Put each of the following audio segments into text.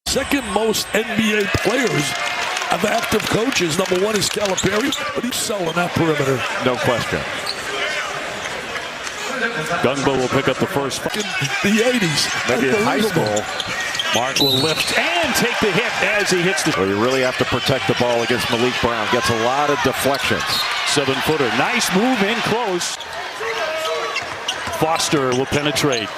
Second most NBA players of active coaches. Number one is Calipari, but he's selling that perimeter. No question. Gungbo will pick up the first. The 80s. Maybe in high school. Mark will lift and take the hit as he hits the. Well, you really have to protect the ball against Malik Brown. Gets a lot of deflections. 7-footer. Nice move in close. Foster will penetrate.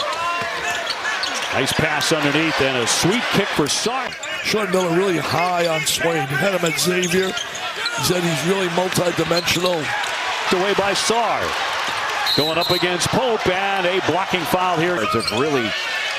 Nice pass underneath and a sweet kick for Sarr. Sean Miller really high on Swain. He had him at Xavier. He said he's really multi-dimensional. Away by Sarr. Going up against Pope and a blocking foul here. It's really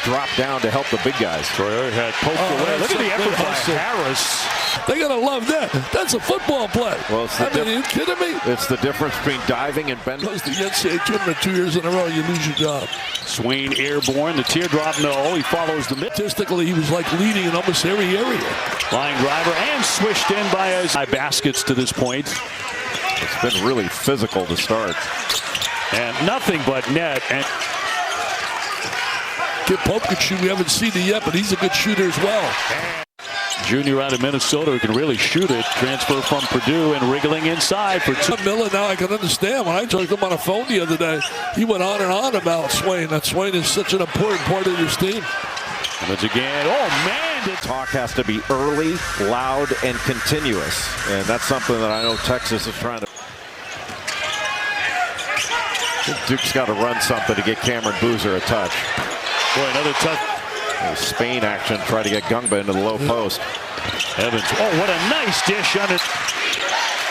dropped down to help the big guys. Troy had poked away. Look at the effort by Harris. They gotta love that. That's a football play. Well, are you kidding me? It's the difference between diving and bending. Goes to the NCAA tournament 2 years in a row, you lose your job. Swain airborne, the teardrop no. He follows the mid. Statistically, he was like leading in almost every area. Line driver and swished in by his baskets to this point. It's been really physical to start. And nothing but net. And Kid Pope can shoot. We haven't seen it yet, but he's a good shooter as well. Junior out of Minnesota who can really shoot it. Transfer from Purdue and wriggling inside for two. Miller, now I can understand. When I talked to him on the phone the other day, he went on and on about Swain. That Swain is such an important part of this team. And once again, oh man. The talk has to be early, loud, and continuous. And that's something that I know Texas is trying to. Duke's got to run something to get Cameron Boozer a touch. Boy, another touch. Spain action, try to get Gungba into the low post. Evans, oh, what a nice dish on it.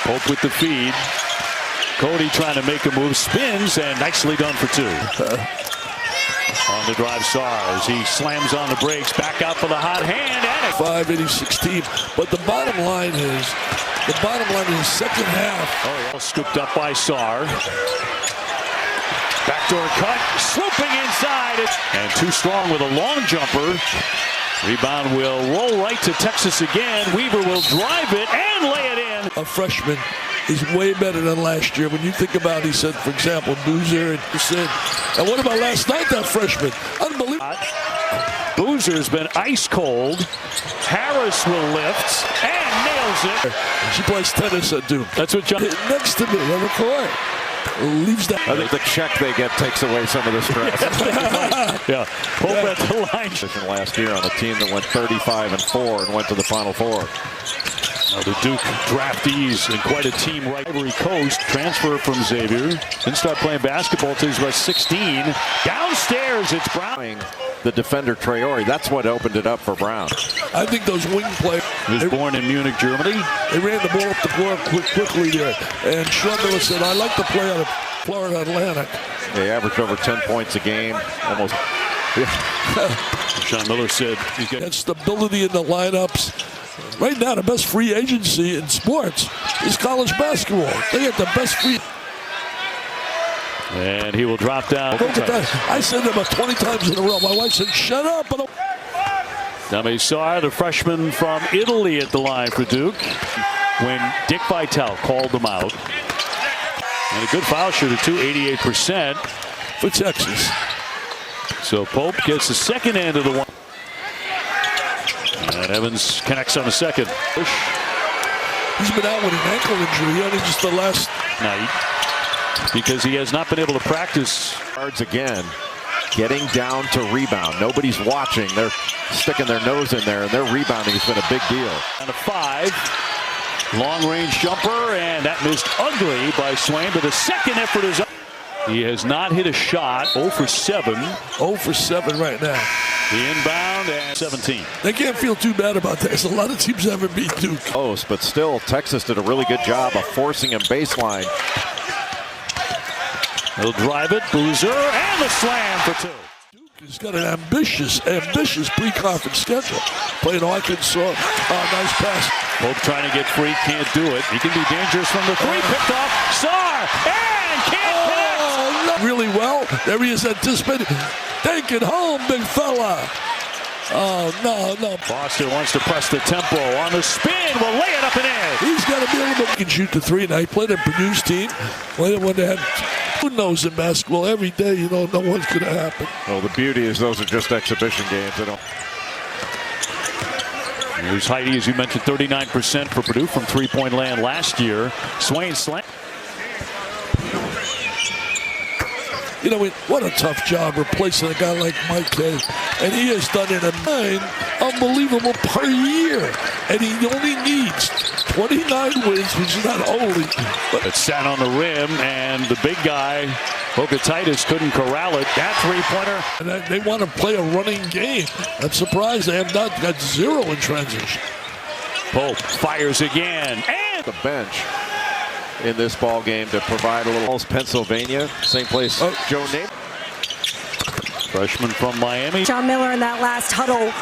Pope with the feed. Cody trying to make a move, spins, and nicely done for two. On the drive, Sarr as he slams on the brakes, back out for the hot hand. And 5-86 team, but the bottom line is second half. Oh, yeah. Scooped up by Sarr. Backdoor cut, swooping inside. And too strong with a long jumper. Rebound will roll right to Texas again. Weaver will drive it and lay it in. A freshman is way better than last year. When you think about, he said, for example, Boozer and Percent. And what about last night, that freshman? Unbelievable. Boozer's been ice cold. Harris will lift and nails it. She plays tennis at Duke. That's what John. Next to me on the court. Leaves that. I think the check they get takes away some of the stress. Yeah, Pope at the line. Last year on a team that went 35-4 and went to the Final Four. Now the Duke draftees and quite a team right. Ivory Coast transfer from Xavier. Didn't start playing basketball until he was about 16. Downstairs, it's Brown. The defender Traore, that's what opened it up for Brown. I think those wing players. He was born in Munich, Germany. They ran the ball up the floor quickly there. And Sean Miller said, I like to play out of Florida Atlantic. They averaged over 10 points a game, almost. Sean Miller said he's got that stability in the lineups. Right now, the best free agency in sports is college basketball. They get the best free. And he will drop down. Look at that. I said it about 20 times in a row. My wife said, shut up. Dame Sarr, the freshman from Italy, at the line for Duke. When Dick Vitale called them out. And a good foul shooter, too, 88% for Texas. So Pope gets the second end of the one. And Evans connects on the second. He's been out with an ankle injury only just the last night because he has not been able to practice. Guards again, getting down to rebound. Nobody's watching. They're sticking their nose in there, and their rebounding has been a big deal. And a 5. Long-range jumper, and that missed ugly by Swain, but the second effort is up. He has not hit a shot. 0 for 7. 0 for 7 right now. The inbound and 17. They can't feel too bad about that. There's a lot of teams that haven't beat Duke. Close, but still, Texas did a really good job of forcing him baseline. He'll drive it. Boozer and the slam for 2. He's got an ambitious pre-conference schedule. Playing Arkansas. Nice pass. Pope trying to get free, can't do it. He can be dangerous from the 3. Picked off. Sarr and can't connect. No. Really well. There he is anticipating. Take it home, big fella. Oh, no. Foster wants to press the tempo on the spin. Will lay it up and in. He's got to be able to shoot the 3. Now, he played a Purdue's team when they had who knows in basketball every day, you know, no one's going to happen. Well, the beauty is those are just exhibition games. They don't. Here's Heidi, as you mentioned, 39% for Purdue from three-point land last year. Swain slam. You know, what a tough job replacing a guy like Mike Kay. And he has done it in 9 unbelievable per year. And he only needs 29 wins, which is not only. But it sat on the rim, and the big guy, Bokatitis, couldn't corral it. That three-pointer. And they want to play a running game. I'm surprised they have not got 0 in transition. Pope fires again. And the bench in this ball game to provide a little. Pennsylvania, same place. Joe Namath, freshman from Miami. Sean Miller in that last huddle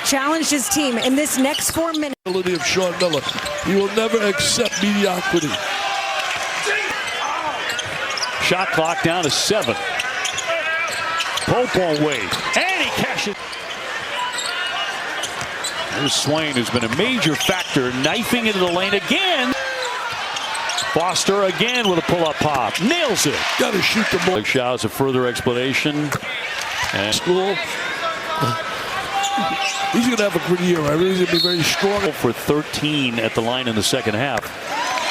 challenged his team in this next 4 minutes. Of Sean Miller, he will never accept mediocrity. Shot clock down to 7. Pope won't wait, and he cashes. There's Swain, who's been a major factor, knifing into the lane again. Foster again with a pull-up pop. Nails it. Got to shoot the ball. Showers a further explanation. And school. He's going to have a good year. I really think he'll be very strong. For 13 at the line in the second half.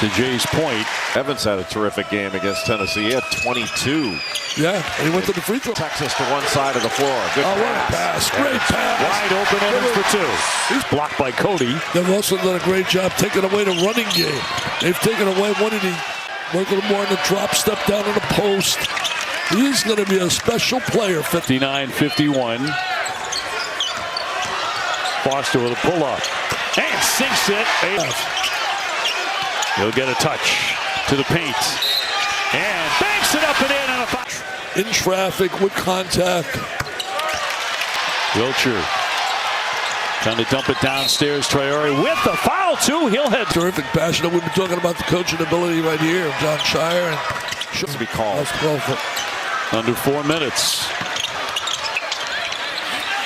To Jay's point, Evans had a terrific game against Tennessee. He had 22. Yeah, and he went to the free throw. Texas to one side of the floor. Good what a pass. Great pass. Wide open Evans for 2. He's blocked by Cody. They've also done a great job taking away the running game. They've taken away one of the work a little more on the drop, step down on the post. He's going to be a special player. 59-51. Foster with a pull-up. And sinks it. He'll get a touch to the paint. And banks it up and in on a foul. In traffic with contact. Wilcher trying to dump it downstairs. Traore with the foul too. He'll head. Terrific passion. We've been talking about the coaching ability right here of John Shire. And should be called. Under 4 minutes.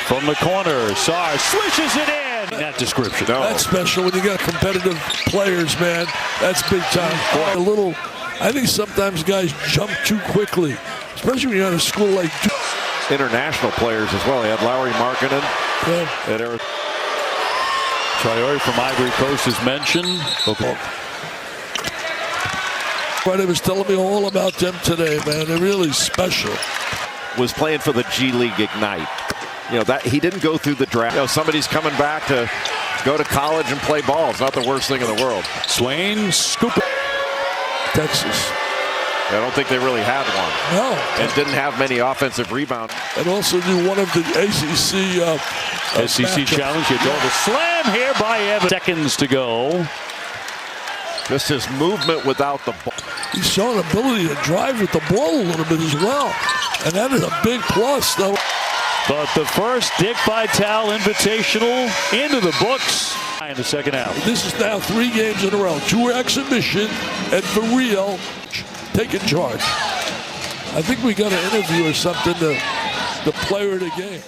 From the corner, Sarr swishes it in. That description. No. That's special when you got competitive players, man. That's big time. I think sometimes guys jump too quickly, especially when you're at a school like Duke. International players as well. He had Lowry Markkanen at Arizona. Traore from Ivory Coast is mentioned. Okay. Friday was telling me all about them today, man. They're really special. Was playing for the G League Ignite. You know, that he didn't go through the draft. You know, somebody's coming back to go to college and play ball. It's not the worst thing in the world. Swain scoop. Texas. I don't think they really had one. No. And didn't have many offensive rebounds. And also do one of the ACC SEC challenge. You draw the slam here by Evans. Seconds to go. Just his movement without the ball. He's shown ability to drive with the ball a little bit as well. And that is a big plus, though. But the first Dick Vitale Invitational into the books in the second half. This is now 3 games in a row. 2 exhibition, and for real, taking charge. I think we got an interview or something, the player of the game.